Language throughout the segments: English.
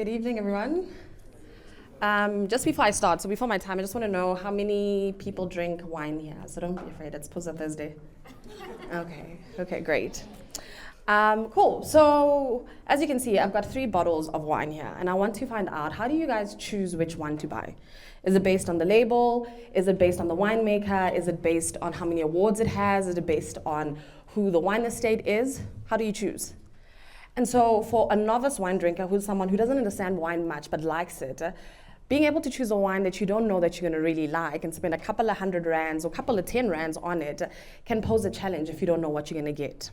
Good evening, everyone. Just before I start, so before my time, I just want to know how many people drink wine here. So don't be afraid, it's Puza Thursday. Okay, great. Cool. So as you can see, I've got 3 bottles of wine here, and I want to find out, how do you guys choose which one to buy? Is it based on the label? Is it based on the winemaker? Is it based on how many awards it has? Is it based on who the wine estate is? How do you choose? And so for a novice wine drinker, who's someone who doesn't understand wine much but likes it, being able to choose a wine that you don't know that you're going to really like and spend a couple of 100 rands or a couple of 10 rands on it can pose a challenge if you don't know what you're going to get.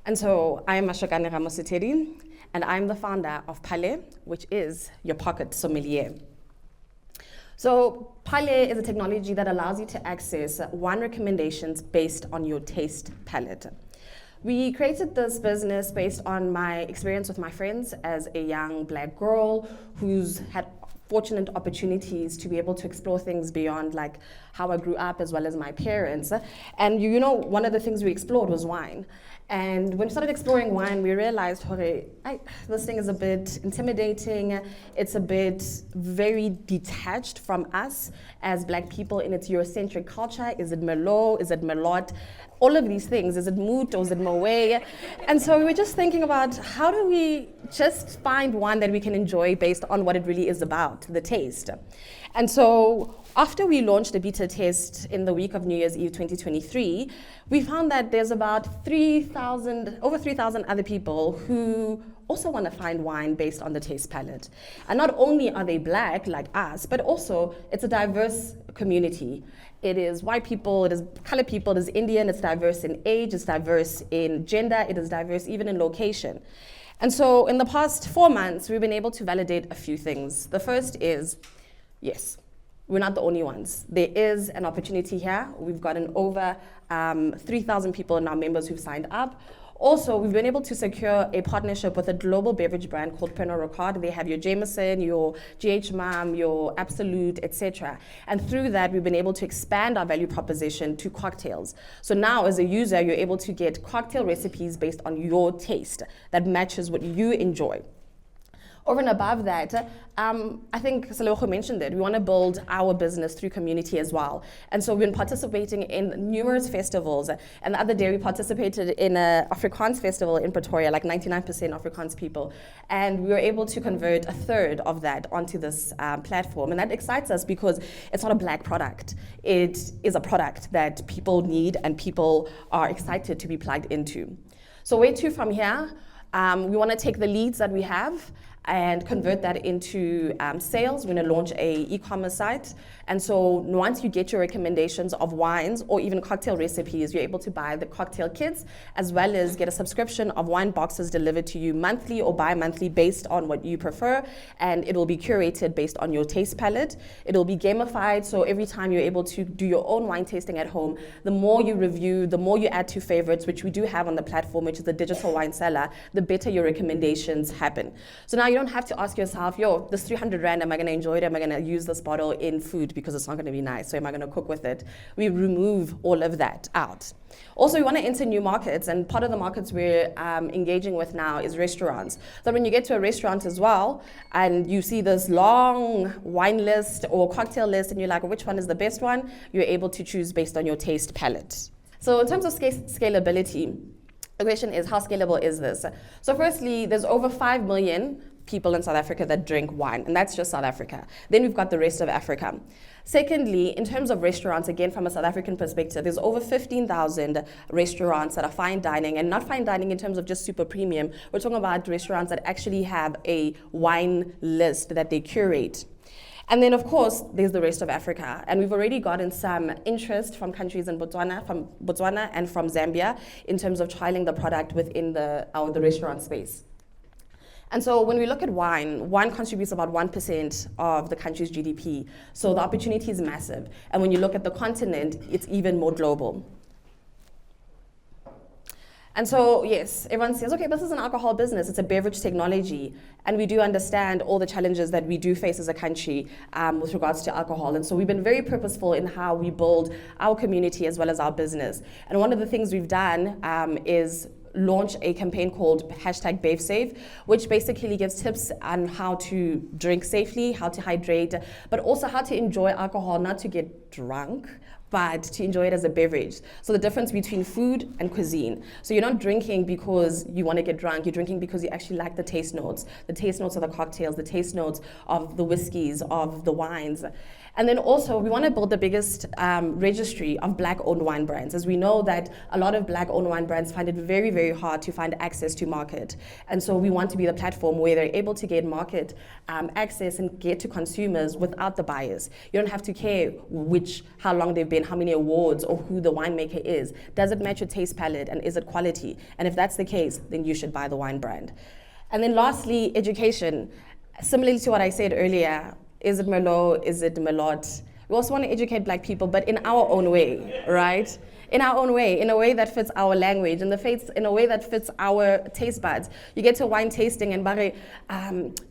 And so I am Mashakane Ramositeri, and I'm the founder of Phale, which is your pocket sommelier. So Phale is a technology that allows you to access wine recommendations based on your taste palette. We created this business based on my experience with my friends as a young black girl who's had fortunate opportunities to be able to explore things beyond like how I grew up as well as my parents. And you know, one of the things we explored was wine. And when we started exploring wine, we realized, this thing is a bit intimidating. It's a bit very detached from us as black people in its Eurocentric culture. Is it Merlot? Is it Merlot? All of these things. Is it Mout or is it Moet? And so we were just thinking about, how do we just find one that we can enjoy based on what it really is about, the taste. And so after we launched the beta test in the week of New Year's Eve 2023, we found that there's about over 3,000 other people who also want to find wine based on the taste palette. And not only are they black like us, but also it's a diverse community. It is white people, it is colored people, it is Indian, it's diverse in age, it's diverse in gender, it is diverse even in location. And so in the past 4 months, we've been able to validate a few things. The first is, yes, we're not the only ones. There is an opportunity here. We've gotten over 3,000 people and our members who've signed up. Also, we've been able to secure a partnership with a global beverage brand called Pernod Ricard. They have your Jameson, your GH Mam, your Absolute, etc. And through that, we've been able to expand our value proposition to cocktails. So now, as a user, you're able to get cocktail recipes based on your taste that matches what you enjoy. Over and above that, I think Saleho mentioned it, we want to build our business through community as well. And so we've been participating in numerous festivals. And the other day we participated in an Afrikaans festival in Pretoria, like 99% Afrikaans people. And we were able to convert a third of that onto this platform. And that excites us because it's not a black product. It is a product that people need and people are excited to be plugged into. So where to from here? We want to take the leads that we have and convert that into sales. We're going to launch a e-commerce site. And so once you get your recommendations of wines or even cocktail recipes, you're able to buy the cocktail kits as well as get a subscription of wine boxes delivered to you monthly or bi-monthly based on what you prefer. And it will be curated based on your taste palette. It'll be gamified, so every time you're able to do your own wine tasting at home, the more you review, the more you add to favorites, which we do have on the platform, which is the digital wine cellar, the better your recommendations happen. So now you don't have to ask yourself, this 300 rand, am I going to enjoy it? Am I going to use this bottle in food because it's not going to be nice? So am I going to cook with it? We remove all of that out. Also, we want to enter new markets, and part of the markets we're engaging with now is restaurants. So when you get to a restaurant as well, and you see this long wine list or cocktail list, and you're like, which one is the best one? You're able to choose based on your taste palette. So in terms of scalability, the question is, how scalable is this? So firstly, there's over 5 million people in South Africa that drink wine, and that's just South Africa. Then we've got the rest of Africa. Secondly, in terms of restaurants, again, from a South African perspective, there's over 15,000 restaurants that are fine dining, and not fine dining in terms of just super premium. We're talking about restaurants that actually have a wine list that they curate. And then, of course, there's the rest of Africa. And we've already gotten some interest from countries in Botswana and from Zambia in terms of trialing the product within the restaurant space. And so when we look at wine contributes about 1% of the country's GDP. So the opportunity is massive. And when you look at the continent, it's even more global. And so, yes, everyone says, okay, this is an alcohol business, it's a beverage technology. And we do understand all the challenges that we do face as a country with regards to alcohol. And so we've been very purposeful in how we build our community as well as our business. And one of the things we've done is launch a campaign called #BaveSafe, which basically gives tips on how to drink safely, how to hydrate, but also how to enjoy alcohol, not to get drunk, but to enjoy it as a beverage. So the difference between food and cuisine. So you're not drinking because you want to get drunk, you're drinking because you actually like the taste notes of the cocktails, the taste notes of the whiskeys, of the wines. And then also, we want to build the biggest registry of Black-owned wine brands, as we know that a lot of Black-owned wine brands find it very, very hard to find access to market. And so we want to be the platform where they're able to get market access and get to consumers without the bias. You don't have to care how long they've been, how many awards, or who the winemaker is. Does it match your taste palette, and is it quality? And if that's the case, then you should buy the wine brand. And then lastly, education. Similarly to what I said earlier, is it Merlot? Is it Merlot? We also want to educate Black people, but in our own way, right? In our own way, in a way that fits our language, in a way that fits our taste buds. You get to wine tasting and bare,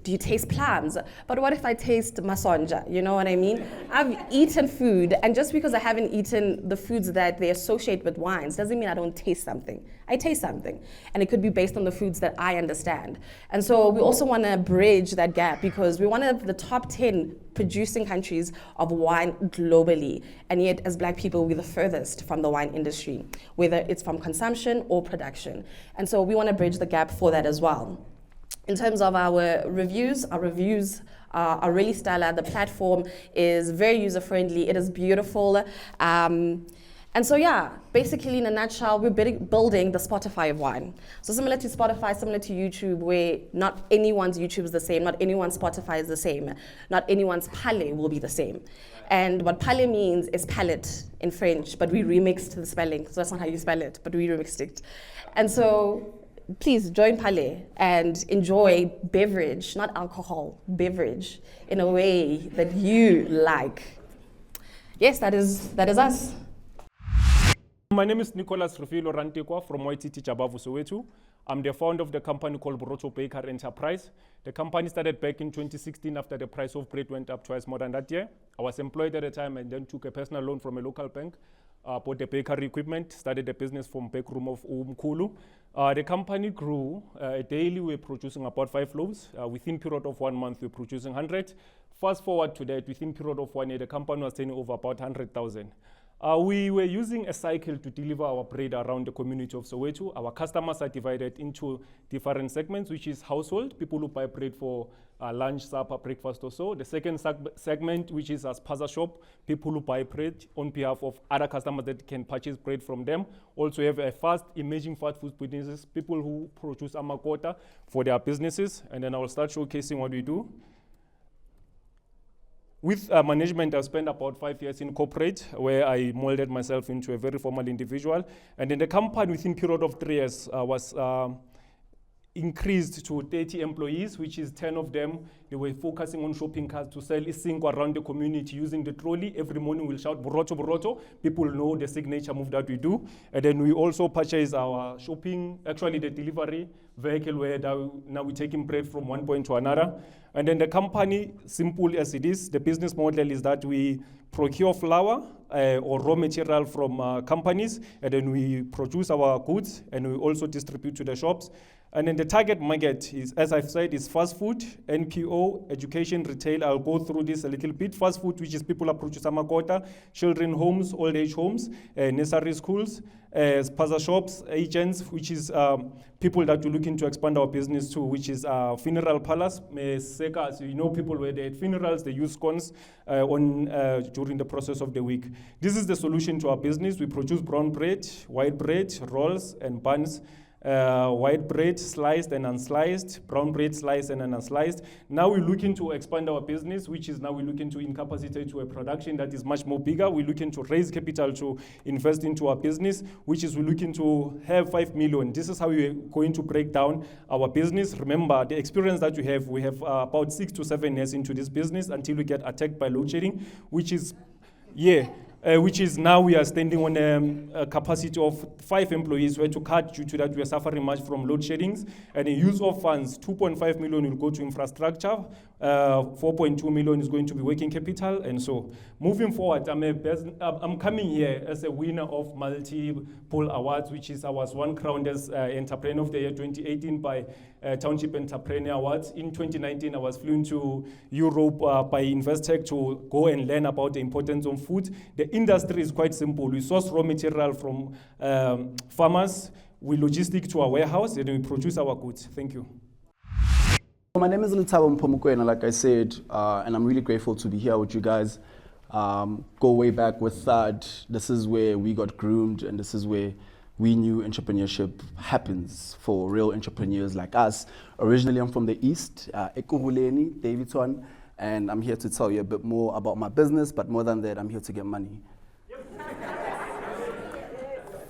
do you taste plums? But what if I taste masonja? You know what I mean? I've eaten food, and just because I haven't eaten the foods that they associate with wines doesn't mean I don't taste something. I taste something, and it could be based on the foods that I understand. And so we also want to bridge that gap, because we're one of the top 10 producing countries of wine globally, and yet as Black people, we're the furthest from the wine industry, whether it's from consumption or production. And so we want to bridge the gap for that as well. In terms of our reviews are really stellar. The platform is very user-friendly. It is beautiful. And so yeah, basically in a nutshell, we're building the Spotify of wine. So similar to Spotify, similar to YouTube, where not anyone's YouTube is the same, not anyone's Spotify is the same, not anyone's palais will be the same. And what palais means is palette in French, but we remixed the spelling, so that's not how you spell it, but we remixed it. And so please join Palais and enjoy beverage, not alcohol, beverage, in a way that you like. Yes, that is us. My name is Nicholas Rufilo Rantekwa from YTT Jabavu Soweto. I'm the founder of the company called Borotho Baker Enterprise. The company started back in 2016 after the price of bread went up twice more than that year. I was employed at the time and then took a personal loan from a local bank, bought the bakery equipment, started the business from back room of Umkulu. The company grew. Daily we're producing about 5 loaves. Within period of 1 month we're producing 100. Fast forward to that, within period of 1 year, the company was turning over about 100,000. We were using a cycle to deliver our bread around the community of Soweto. Our customers are divided into different segments, which is household, people who buy bread for lunch, supper, breakfast or so. The second segment, which is as Spaza shop, people who buy bread on behalf of other customers that can purchase bread from them. Also have a fast emerging fast food businesses, people who produce amakota for their businesses. And then I will start showcasing what we do. With management, I've spent about 5 years in corporate, where I molded myself into a very formal individual. And then the company, within a period of 3 years, was increased to 30 employees, which is 10 of them. They were focusing on shopping carts to sell Isinko around the community using the trolley. Every morning we'll shout, Borotho, Borotho. People know the signature move that we do. And then we also purchase our shopping, actually the delivery vehicle, where now we're taking bread from one point to another. And then the company, simple as it is, the business model is that we procure flour or raw material from companies, and then we produce our goods, and we also distribute to the shops. And then the target market is, as I've said, is fast food, NPO, education, retail. I'll go through this a little bit. Fast food, which is people who produce amakota, children homes, old age homes, nursery schools, spaza shops, agents, which is people that we're looking to expand our business to, which is funeral parlors. So you know, people where they had funerals, they use scones during the process of the week. This is the solution to our business. We produce brown bread, white bread, rolls, and buns. White bread sliced and unsliced, brown bread sliced and unsliced. Now we're looking to expand our business, which is now we're looking to incapacitate to a production that is much more bigger. We're looking to raise capital to invest into our business, which is we're looking to have 5 million. This is how we're going to break down our business. Remember, the experience that we have about 6 to 7 years into this business until we get attacked by load shedding, which is, which is now we are standing on a capacity of 5 employees. We had to cut due to that we are suffering much from load sheddings. And the use of funds, 2.5 million will go to infrastructure, 4.2 million is going to be working capital, and so moving forward, I'm coming here as a winner of multiple awards, which is I was one crowned as Entrepreneur of the Year 2018 by Township Entrepreneur Awards. In 2019, I was flown to Europe by Investec to go and learn about the importance of food. The industry is quite simple. We source raw material from farmers, we logistic to our warehouse, and we produce our goods. Thank you. My name is Letabo Mpomukwena, like I said, and I'm really grateful to be here with you guys. Go way back with Thad. This is where we got groomed, and this is where we knew entrepreneurship happens for real entrepreneurs like us. Originally, I'm from the East, Ekurhuleni, Davidson, and I'm here to tell you a bit more about my business, but more than that, I'm here to get money.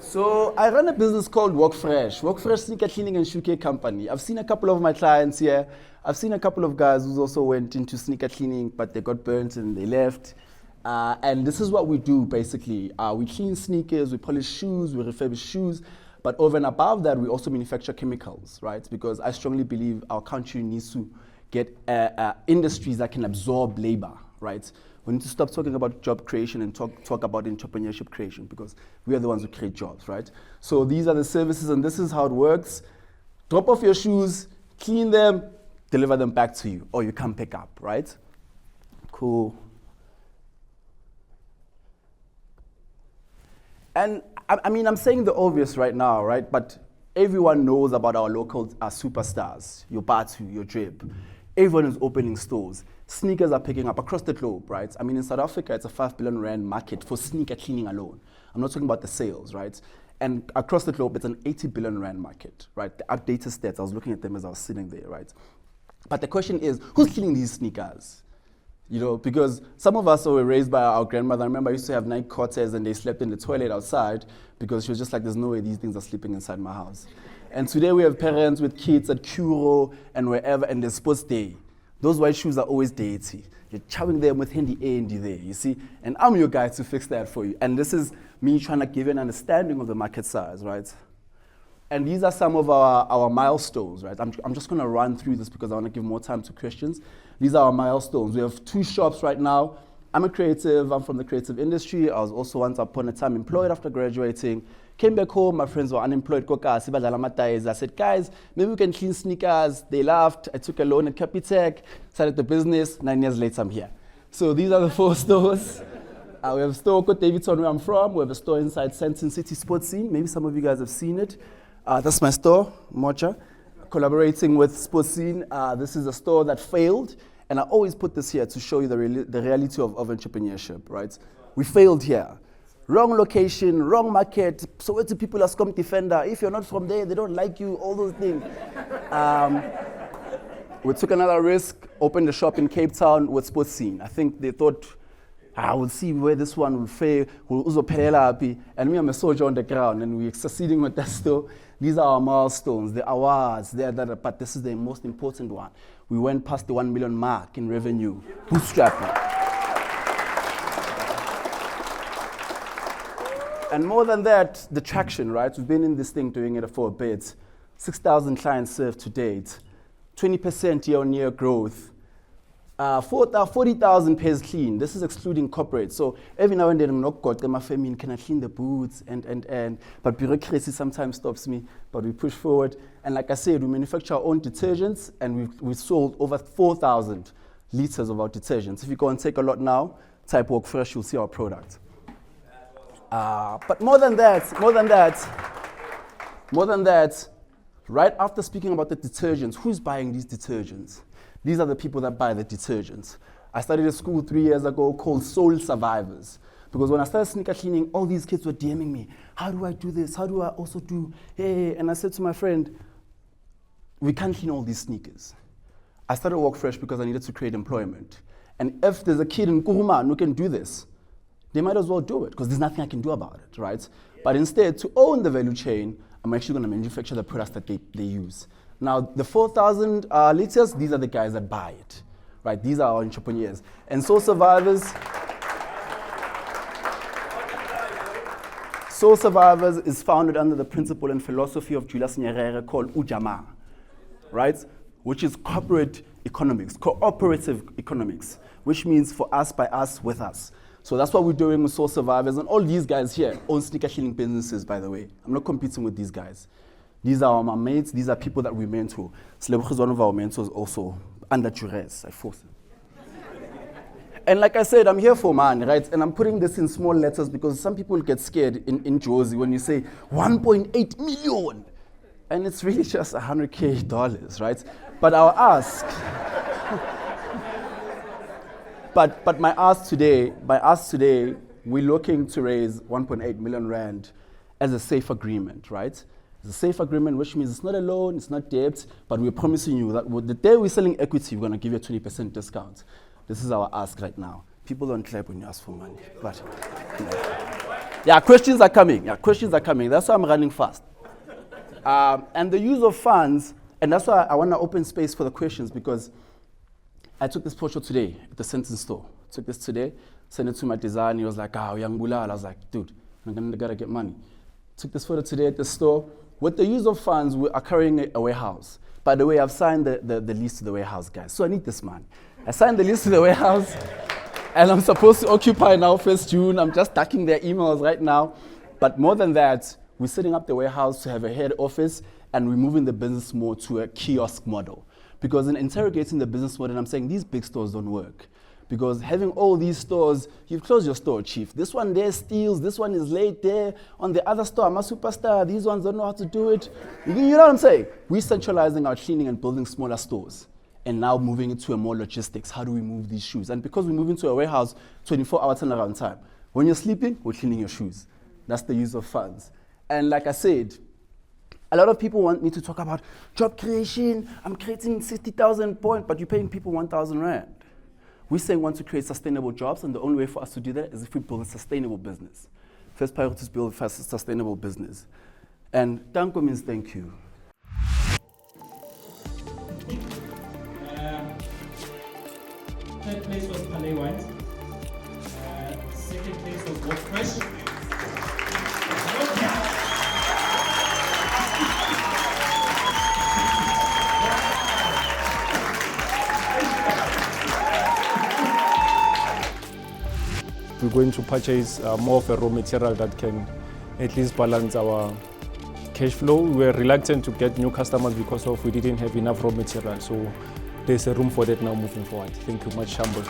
So I run a business called Walk Fresh Sneaker Cleaning and Shoe Care Company. I've seen a couple of my clients here. I've seen a couple of guys who also went into sneaker cleaning, but they got burnt and they left. And this is what we do, basically. We clean sneakers, we polish shoes, we refurbish shoes. But over and above that, we also manufacture chemicals, right? Because I strongly believe our country needs to get industries that can absorb labor, right? We need to stop talking about job creation and talk about entrepreneurship creation, because we are the ones who create jobs, right? So these are the services, and this is how it works. Drop off your shoes, clean them, deliver them back to you, or you come pick up, right? Cool. And I mean, I'm saying the obvious right now, right? But everyone knows about our local superstars, your Batu, your Drip. Everyone is opening stores. Sneakers are picking up across the globe, right? I mean, in South Africa, it's a 5 billion rand market for sneaker cleaning alone. I'm not talking about the sales, right? And across the globe, it's an 80 billion rand market, right? The updated stats, I was looking at them as I was sitting there, right? But the question is, who's cleaning these sneakers? You know, because some of us were raised by our grandmother. I remember I used to have night cotters and they slept in the toilet outside because she was just like, there's no way these things are sleeping inside my house. And today we have parents with kids at Kuro and wherever, and there's sports day. Those white shoes are always dirty. You're chowing them with handy A and D there, you see? And I'm your guy to fix that for you. And this is me trying to give you an understanding of the market size, right? And these are some of our milestones, right? I'm just gonna run through this because I wanna give more time to questions. These are our milestones. We have 2 shops right now. I'm a creative, I'm from the creative industry. I was also once upon a time employed after graduating. Came back home, my friends were unemployed. I said, guys, maybe we can clean sneakers. They laughed. I took a loan at Capitec, started the business. 9 years later, I'm here. So these are the 4 stores. We have a store called Davidson, where I'm from. We have a store inside Sandton City Sports Scene. Maybe some of you guys have seen it. That's my store, Mocha, collaborating with Sports Scene. This is a store that failed. And I always put this here to show you the reality of entrepreneurship, right? We failed here. Wrong location, wrong market. So what do people are Scum Defender? If you're not from there, they don't like you, all those things. We took another risk, opened a shop in Cape Town with Sports Scene. I think they thought, we'll see where this one will fail, and me, I'm a soldier on the ground, and we're succeeding with that still. These are our milestones, the awards, but this is the most important one. We went past the 1 million mark in revenue, bootstrapping. And more than that, the traction, right? We've been in this thing doing it for a bit. 6,000 clients served to date, 20% year-on-year growth, 40,000 pairs clean. This is excluding corporate. So every now and then I'm not got my family, can I clean the boots and but bureaucracy sometimes stops me, but we push forward. And like I said, we manufacture our own detergents, and we've sold over 4,000 liters of our detergents. If you go and take a lot now, type Walk Fresh, you'll see our product. But more than that, right after speaking about the detergents, who's buying these detergents? These are the people that buy the detergents. I started a school 3 years ago called Soul Survivors. Because when I started sneaker cleaning, all these kids were DMing me. How do I do this? How do I also do, hey? And I said to my friend, we can't clean all these sneakers. I started Walk Fresh because I needed to create employment. And if there's a kid in Kuruman who can do this, they might as well do it, because there's nothing I can do about it, right? But instead, to own the value chain, I'm actually going to manufacture the products that they use. Now, the 4,000 liters, these are the guys that buy it, right? These are our entrepreneurs. And Soul Survivors, Soul Survivors is founded under the principle and philosophy of Julius Nyerere called Ujamaa, right? Which is corporate economics, cooperative economics, which means for us, by us, with us. So that's what we're doing with Soul Survivors. And all these guys here own sneaker healing businesses, by the way. I'm not competing with these guys. These are my mates. These are people that we mentor. Sleboch is one of our mentors also, under duress. I force him. And like I said, I'm here for man, right? And I'm putting this in small letters because some people get scared in Jozi when you say 1.8 million. And it's really just $100K, right? But I'll ask. but my ask today, we're looking to raise 1.8 million rand as a safe agreement, right? It's a safe agreement, which means it's not a loan, it's not debt, but we're promising you that the day we're selling equity, we're going to give you a 20% discount. This is our ask right now. People don't clap when you ask for money. But yeah, questions are coming. That's why I'm running fast. And the use of funds, and that's why I want to open space for the questions, because I took this photo today at the Sentence store. Took this today, sent it to my designer. He was like, young Bulal. I was like, dude, I'm gonna get money. Took this photo today at the store. With the use of funds, we are carrying a warehouse. By the way, I've signed the lease to the warehouse, guys. So I need this money. I signed the lease to the warehouse, and I'm supposed to occupy now 1st June. I'm just ducking their emails right now. But more than that, we're setting up the warehouse to have a head office, and we're moving the business more to a kiosk model. Because in interrogating the business model, I'm saying these big stores don't work. Because having all these stores, you've closed your store, chief. This one there steals, this one is late there. On the other store, I'm a superstar, these ones don't know how to do it. You know what I'm saying? We're centralizing our cleaning and building smaller stores. And now moving into a more logistics. How do we move these shoes? And because we move into a warehouse, 24-hour turnaround time. When you're sleeping, we're cleaning your shoes. That's the use of funds. And like I said, a lot of people want me to talk about job creation. I'm creating 60,000 points, but you're paying people 1,000 rand. We're saying we want to create sustainable jobs, and the only way for us to do that is if we build a sustainable business. First priority is build a sustainable business. And danko means thank you. Third place was Palais Wines. Second place was Wolf Fresh. We're going to purchase more of a raw material that can at least balance our cash flow. We were reluctant to get new customers because we didn't have enough raw material. So there's a room for that now moving forward. Thank you much, Shambo.